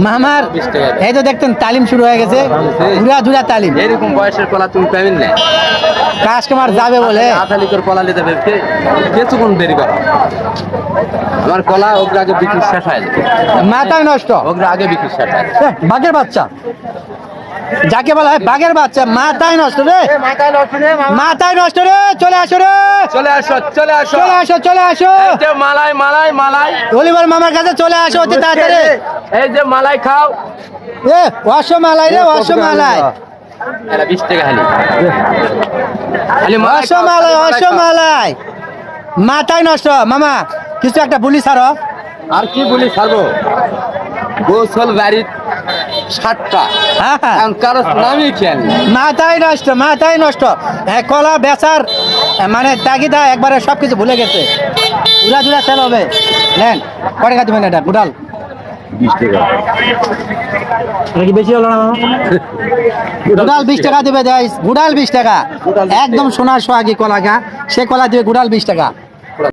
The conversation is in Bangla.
মামার এই তো দেখতেন তালিম শুরু হয়ে গেছে, ঘুরা তালিম। এরকম বয়সের কলা তুমি পাবেন না, কাস্টমার যাবে বলে আথালিকর কলা নিতে হবে, কিছুক্ষণ দেরি করো। আমার কলা ওগুলো আগে বিক্রি শেষ হয়, মাথায় নষ্ট, ওগুলো আগে বিক্রি শেষ হয়। বাঘের বাচ্চা যাকে বলা হয়, বাঘের বাচ্চা, মাথায় নষ্ট রে, মাথায় নষ্ট রে। চলে আসো রে, চলে আসো, চলে আসো, চলে আসো, চলে আসো। এই যে মালাই মালাই মালাই, অলিভার মামার কাছে চলে আসো অতি তাড়াতাড়ি। এই যে মালাই খাও, এ অসমালাই রে, অসমালাই, এটা 20 টাকা খালি, খালি অসমালাই, অসমালাই। মাথায় নষ্ট মামা, কিছু একটা বলি ছাড়ো। আর কি বলি ছাড়বো, গোসল বাড়ির 60টা, কারো নামই খেয়াল নেই। মাথায় নষ্ট, মাথায় নষ্ট। কলা বেচার মানে তাগিদা একবারে সবকিছু ভুলে গেছে। উড়া তেল হবে। নেন, কয় টাকা দিবেন এটা? গুডাল 20 টাকা। এটা কি বেশি হলো না? গুডাল 20 টাকা দিবে, গুডাল 20 টাকা, একদম সোনার সোহাগী কলা গা, সে কলা দিবে গুডাল 20 টাকা।